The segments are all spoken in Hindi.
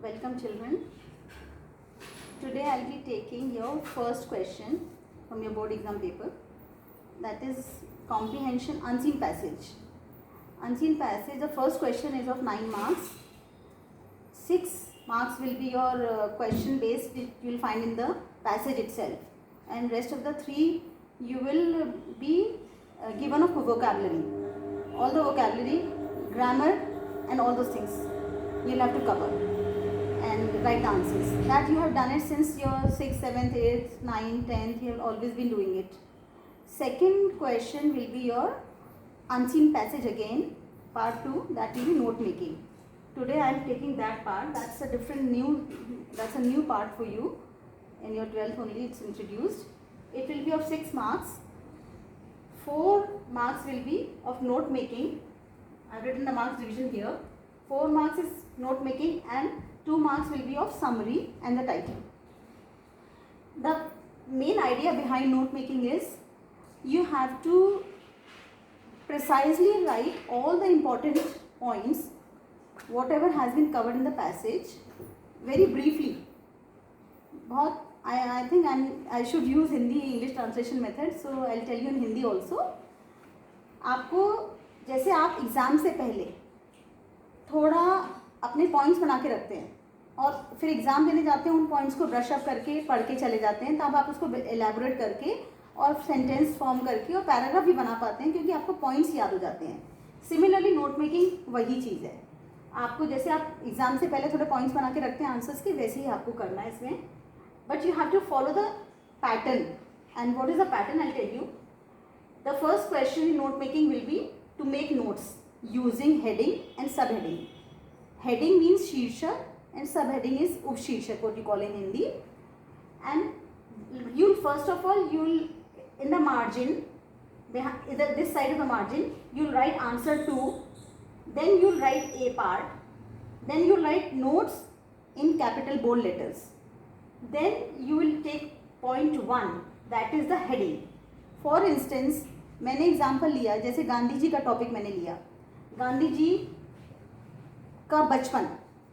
Welcome children. Today I'll be taking your first question from your board exam paper, that is comprehension unseen passage. Unseen passage, the first question is of 9 marks. 6 marks will be your question based, which you will find in the passage itself, and rest of the 3 you will be given of vocabulary. All the vocabulary, grammar and all those things you'll have to cover and write the answers. That you have done it since your 6th, 7th, 8th, 9th, 10th, you have always been doing it. Second question will be your unseen passage again, part 2, that will be note making. Today I am taking that part. That's a new part for you. In your 12th only it's introduced. It will be of 6 marks. 4 marks will be of note making. I have written the marks division here. 4 marks is note making and 2 marks will be of summary and the title. The main idea behind note making is you have to precisely write all the important points, whatever has been covered in the passage, very briefly. I think I should use Hindi English translation method, so I'll tell you in Hindi also. आपको जैसे आप एग्ज़ाम से पहले थोड़ा अपने पॉइंट्स बना के रखते हैं और फिर एग्ज़ाम देने जाते हैं, उन पॉइंट्स को ब्रश अप करके पढ़ के चले जाते हैं, तब आप उसको एलैबोरेट करके और सेंटेंस फॉर्म करके और पैराग्राफ भी बना पाते हैं, क्योंकि आपको पॉइंट्स याद हो जाते हैं. सिमिलरली नोट मेकिंग वही चीज़ है. आपको जैसे आप एग्ज़ाम से पहले थोड़े पॉइंट्स बना के रखते हैं आंसर्स के, वैसे ही आपको करना है इसमें. But you have to follow the pattern. And what is the pattern, I tell you. The first question in note making will be to make notes using heading and sub heading. Heading means शीर्षक and subheading is उपशीर्षक, what you call in Hindi. And you'll first of all, in the margin, this side of the margin, you'll write answer 2, then you'll write A part, then you'll write notes in capital bold letters. Then you will take point 1, that is the heading. For instance, मैंने एग्जाम्पल लिया, जैसे गांधी जी का टॉपिक मैंने लिया, गांधी जी का बचपन,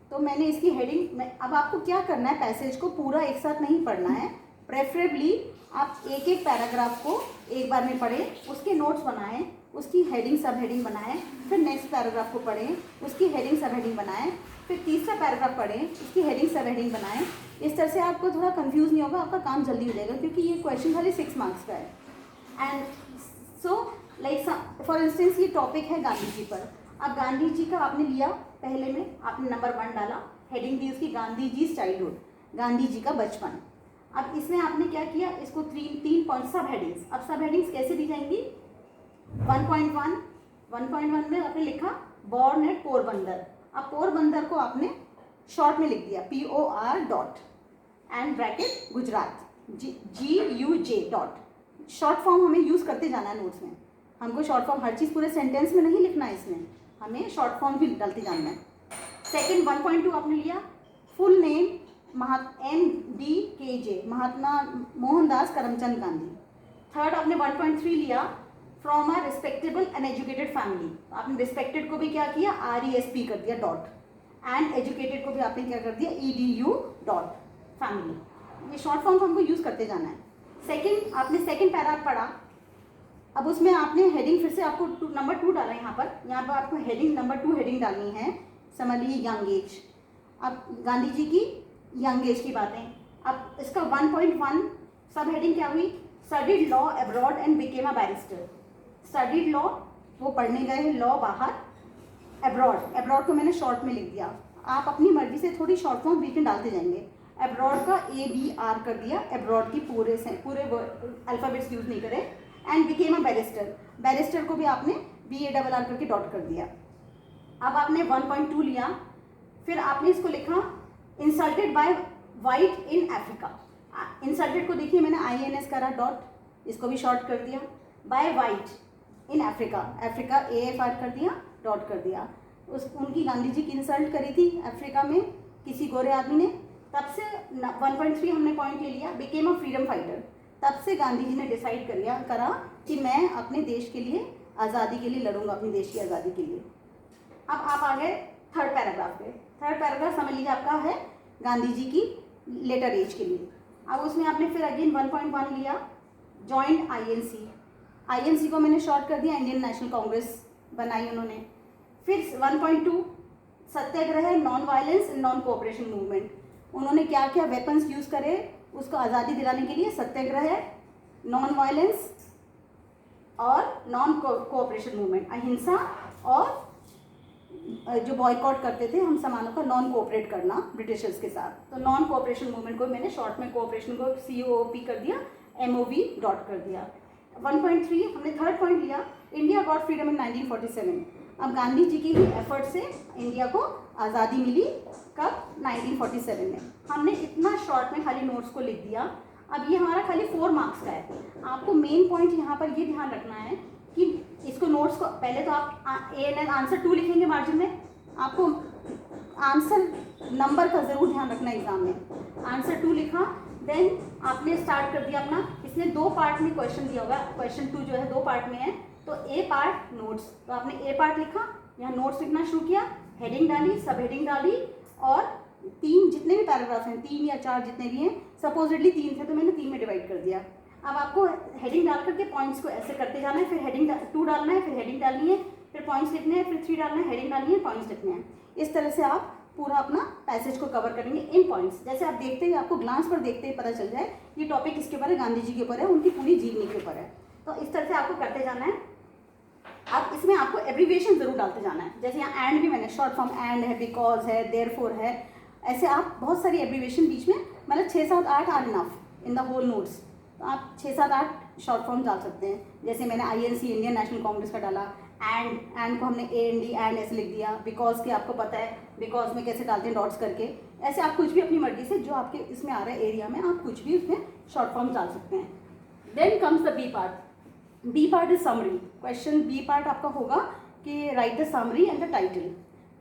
तो मैंने इसकी हेडिंग. अब आपको क्या करना है, पैसेज को पूरा एक साथ नहीं पढ़ना है. प्रेफरेबली आप एक एक पैराग्राफ को एक बार में पढ़ें, उसके नोट्स बनाएं, उसकी हेडिंग सब हेडिंग बनाएं, फिर नेक्स्ट पैराग्राफ को पढ़ें, उसकी हेडिंग सब हेडिंग बनाएं, फिर तीसरा पैराग्राफ पढ़ें, उसकी हेडिंग सब हेडिंग बनाएं. इस तरह से आपको थोड़ा कंफ्यूज नहीं होगा, आपका काम जल्दी हो जाएगा, क्योंकि ये क्वेश्चन खाली 6 मार्क्स का है. And so like for instance ये टॉपिक है गांधी जी पर. अब गांधी जी का आपने लिया, पहले में आपने नंबर 1 डाला, हेडिंग दी उसकी गांधी जी चाइल्डहुड, गांधी जी का बचपन. अब इसमें आपने क्या किया, इसको 3 पॉइंट सब हेडिंग्स. अब सब हेडिंग्स कैसे दी जाएंगी. 1.1 में आपने लिखा बॉर्न एट पोरबंदर. अब पोरबंदर को आपने शॉर्ट में लिख दिया POR dot and bracket Gujarat GUJ dot. Short form हमें यूज़ करते जाना है नोट्स में. हमको शॉर्ट फॉर्म हर चीज़ पूरे सेंटेंस में नहीं लिखना है, इसमें हमें शॉर्ट फॉर्म भी डालते जाना है. सेकंड 1.2 आपने लिया फुल नेम MDKJ, महात्मा मोहनदास करमचंद गांधी. थर्ड आपने 1.3 लिया from a respectable and educated family. आपने रिस्पेक्टेड को भी क्या किया, RESP कर दिया डॉट, एंड एजुकेटेड को भी आपने क्या कर दिया EDU डॉट फैमिली. ये शॉर्ट फॉर्म को हमको यूज़ करते जाना है. सेकेंड आपने सेकेंड पैराग्राफ पढ़ा. अब उसमें आपने हेडिंग फिर से आपको नंबर 2 डाला. यहाँ पर आपको हेडिंग नंबर 2 हेडिंग डालनी है. समझ लीजिए यंग एज. अब गांधी जी की यंग एज की बातें. अब इसका 1.1 सब हेडिंग क्या हुई, studied law abroad and became a barrister. Studied law, वो पढ़ने गए हैं लॉ बाहर. अब्रॉड को मैंने शॉर्ट में लिख दिया. आप अपनी मर्जी से थोड़ी शॉर्ट फॉर्म बीच में डालते जाएंगे. अब्रॉड का ABR कर दिया, अब्रॉड की पूरे अल्फ़ाबेट्स यूज़ नहीं करें. And became a barrister, barrister को भी आपने BARR करके डॉट कर दिया. अब आपने 1.2 लिया, फिर आपने इसको लिखा insulted by white in Africa. Insulted को देखिए मैंने INS करा डॉट, इसको भी शॉर्ट कर दिया. By white in Africa, Africa AFR कर दिया डॉट कर दिया. उनकी गांधी जी की इंसल्ट करी थी अफ्रीका में किसी गोरे आदमी ने. तब से 1.3 हमने पॉइंट ले लिया. बिकेम अ फ्रीडम फाइटर, तब से गांधी जी ने डिसाइड करा कि मैं अपने देश के लिए, आज़ादी के लिए लड़ूंगा, अपने देश की आज़ादी के लिए. अब आप आ गए थर्ड पैराग्राफ पे. थर्ड पैराग्राफ समझ लीजिए आपका है गांधी जी की लेटर एज के लिए। अब उसमें आपने फिर अगेन 1.1 लिया जॉइंट आईएनसी, आईएनसी को मैंने शॉर्ट कर दिया इंडियन नेशनल कांग्रेस बनाई उन्होंने। फिर 1.2 satyagraha, non violence and non cooperation movement, उन्होंने क्या क्या वेपन्स यूज़ करे उसको आज़ादी दिलाने के लिए, सत्याग्रह, नॉन वायलेंस और नॉन कोऑपरेशन मूवमेंट, अहिंसा और जो बॉयकॉट करते थे हम सामानों का, नॉन कोऑपरेट करना ब्रिटिशर्स के साथ। तो नॉन कोऑपरेशन मूवमेंट को मैंने शॉर्ट में कोऑपरेशन को COOP कर दिया, MOV डॉट कर दिया। 1.3 हमने थर्ड पॉइंट लिया इंडिया गॉट फ्रीडम इन 1947। अब गांधी जी की ही एफर्ट से इंडिया को आज़ादी मिली कब, 1947 में। हमने इतना शॉर्ट में खाली नोट्स को लिख दिया। अब ये हमारा खाली 4 मार्क्स का है। आपको मेन पॉइंट यहाँ पर ये ध्यान रखना है कि इसको नोट्स को पहले तो आप ANN आंसर 2 लिखेंगे मार्जिन में, आपको आंसर नंबर का ज़रूर ध्यान रखना एग्जाम में। आंसर 2 लिखा, देन आपने स्टार्ट कर दिया अपना, इसने 2 पार्ट में क्वेश्चन दिया होगा, क्वेश्चन 2 जो है 2 पार्ट में है, तो A पार्ट नोट्स, तो आपने A पार्ट लिखा, यहाँ नोट्स लिखना शुरू किया, हेडिंग डाली, सब हेडिंग डाली, और 3 जितने भी पैराग्राफ हैं, 3 या 4 जितने भी हैं, सपोजिटली 3 थे तो मैंने 3 में डिवाइड कर दिया। अब आपको हेडिंग डाल करके पॉइंट्स को ऐसे करते जाना है, फिर हेडिंग 2 डालना है, फिर हेडिंग डालनी है, फिर पॉइंट्स लिखने हैं, फिर 3 डालना है, हेडिंग डालनी है, पॉइंट्स लिखने हैं। इस तरह से आप पूरा अपना पैसेज को कवर करेंगे इन पॉइंट्स। जैसे आप देखते ही, आपको ग्लांस पर देखते ही पता चल जाए ये टॉपिक किसके ऊपर है, गांधी जी के ऊपर है, उनकी पूरी जीवनी के ऊपर है। तो इस तरह से आपको करते जाना है। अब इसमें आपको एब्रीविएशन जरूर डालते जाना है, जैसे यहाँ एंड भी मैंने शॉर्ट फॉर्म एंड है, बिकॉज है, देयरफॉर है, ऐसे आप बहुत सारी एब्रीविएशन बीच में, मतलब 6, 7, 8 are enough in the whole notes. तो आप 6, 7, 8 शॉर्ट फॉर्म डाल सकते हैं। जैसे मैंने INC इंडियन नेशनल कांग्रेस का डाला, एंड को हमने AND एंड ऐसे लिख दिया, बिकॉज के आपको पता है बिकॉज में कैसे डालते हैं डॉट्स करके। ऐसे आप कुछ भी अपनी मर्जी से जो आपके इसमें आ रहा है एरिया में, आप कुछ भी उसमें शॉर्ट फॉर्म डाल सकते हैं। Then comes the B part. B part is summary. Question B part आपका होगा कि write the summary and the title.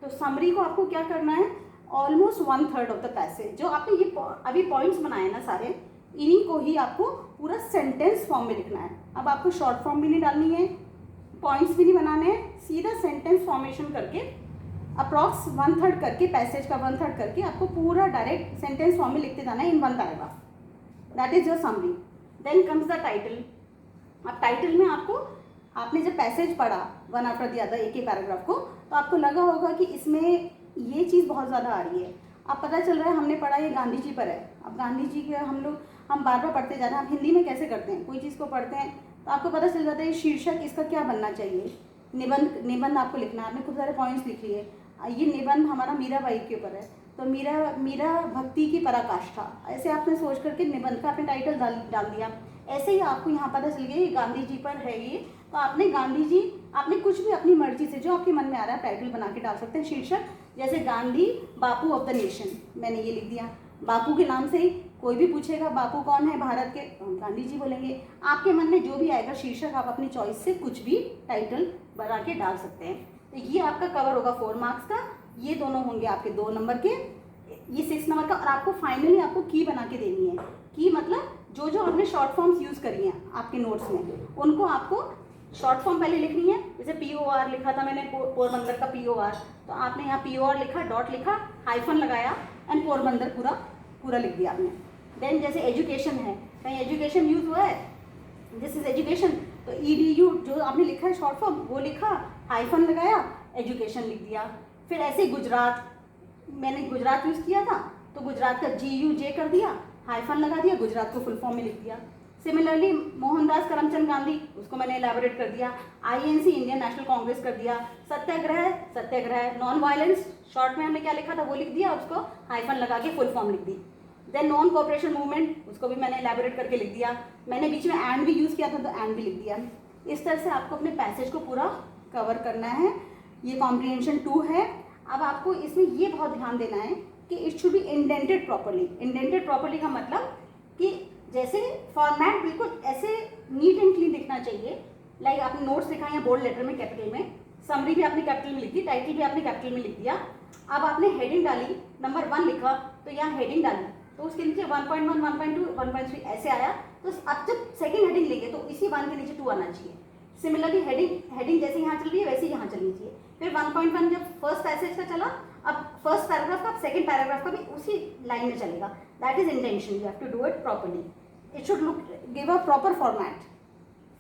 तो समरी को आपको क्या करना है, ऑलमोस्ट 1/3 ऑफ द पैसेज, जो आपने ये अभी पॉइंट्स बनाए ना सारे, इन्हीं को ही आपको पूरा सेंटेंस फॉर्म में लिखना है। अब आपको शॉर्ट फॉर्म भी नहीं डालनी है, पॉइंट्स भी नहीं बनाने हैं, सीधा सेंटेंस फॉर्मेशन करके अप्रॉक्स 1/3 करके, पैसेज का 1/3 करके आपको पूरा डायरेक्ट सेंटेंस फॉर्म में लिखते जाना है in 1 paragraph. That is your summary. Then comes the title. अब टाइटल में आपको, आपने जब पैसेज पढ़ा 1 आफ्टर द अदर एक ही पैराग्राफ को, तो आपको लगा होगा कि इसमें ये चीज़ बहुत ज़्यादा आ रही है। अब पता चल रहा है हमने पढ़ा ये गांधी जी पर है। अब गांधी जी के हम बार बार पढ़ते जा रहे हैं। आप हिंदी में कैसे करते हैं, कोई चीज़ को पढ़ते हैं तो आपको पता चल जाता है शीर्षक इसका क्या बनना चाहिए। निबंध आपको लिखना है, आपने खूब सारे पॉइंट्स लिख लिए। ये निबंध हमारा मीराबाई के ऊपर है, तो मीरा भक्ति की पराकाष्ठा, ऐसे आपने सोच करके निबंध का आपने टाइटल डाल दिया। ऐसे ही आपको यहाँ पता चल गया ये गांधी जी पर है ये, तो आपने गांधी जी, आपने कुछ भी अपनी मर्जी से जो आपके मन में आ रहा है टाइटल बना के डाल सकते हैं। शीर्षक जैसे गांधी बापू ऑफ द नेशन, मैंने ये लिख दिया। बापू के नाम से ही कोई भी पूछेगा बापू कौन है भारत के, तो हम गांधी जी बोलेंगे। आपके मन में जो भी आएगा शीर्षक, आप अपनी चॉइस से कुछ भी टाइटल बना के डाल सकते हैं। तो ये आपका कवर होगा 4 मार्क्स का। ये दोनों होंगे आपके 2 नंबर के, ये 6 नंबर का। और आपको फाइनली आपको की बना के देनी है। की मतलब जो जो आपने शॉर्ट फॉर्म्स यूज़ करी हैं आपके नोट्स में, उनको आपको शॉर्ट फॉर्म पहले लिखनी है। जैसे POR लिखा था मैंने, पोरबंदर का POR, तो आपने यहाँ POR लिखा, डॉट लिखा, हाइफन लगाया एंड पोरबंदर पूरा लिख दिया आपने। देन जैसे एजुकेशन है, कहीं एजुकेशन यूज हुआ है, दिस इज एजुकेशन, तो EDU जो आपने लिखा है शॉर्ट फॉर्म वो लिखा, हाइफन लगाया, एजुकेशन लिख दिया। फिर ऐसे गुजरात, मैंने गुजरात यूज़ किया था तो गुजरात का GUJ कर दिया, हाइफन लगा दिया, गुजरात को फुल फॉर्म में लिख दिया। सिमिलरली मोहनदास करमचंद गांधी, उसको मैंने एलैबोरेट कर दिया। INC इंडियन नेशनल कांग्रेस कर दिया। सत्याग्रह नॉन वायलेंस, शॉर्ट में हमने क्या लिखा था वो लिख दिया, उसको हाइफन लगा के फुल फॉर्म लिख दी। देन नॉन कोऑपरेशन मूवमेंट, उसको भी मैंने एलैबोरेट करके लिख दिया। मैंने बीच में एंड भी यूज़ किया था तो एंड भी लिख दिया। इस तरह से आपको अपने पैसेज को पूरा कवर करना है। ये कॉम्प्रिहेंशन 2 है। अब आपको इसमें ये बहुत ध्यान देना है कि it should be indented properly. Indented properly का मतलब कि जैसे फॉर्मेट बिल्कुल ऐसे नीट एंड क्लीन दिखना चाहिए। लाइक आपने नोट्स लिखा है बोल्ड लेटर में कैपिटल में, समरी भी आपने कैपिटल में लिख दी, टाइटल भी आपने कैपिटल में लिख दिया। अब आपने हेडिंग डाली, नंबर 1 लिखा तो यहाँ हेडिंग डाली, तो उसके नीचे 1.1, 1.2, 1.3 ऐसे आया। तो अब जब सेकेंड हेडिंग लेंगे तो इसी 1 के नीचे 2 आना चाहिए। सिमिलरली हेडिंग जैसे यहाँ चल रही है वैसे ही यहाँ चलनी चाहिए। फिर 1.1 जब फर्स्ट पैसेज का चला, अब फर्स्ट पैराग्राफ का सेकंड पैराग्राफ का भी उसी लाइन में चलेगा. That is intention. You have to do it properly. It should look give a proper format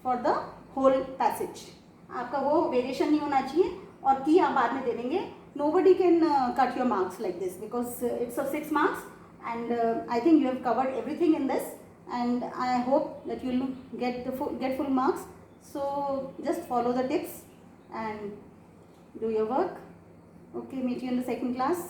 for the whole passage. आपका वो वेरिएशन नहीं होना चाहिए. और की आप बाद में दे देंगे. Nobody can cut your marks like this because it's of 6 marks, and I think you have covered everything in this, and I hope that you'll get full marks. So just follow the tips and do your work. Okay, meet you in the second class.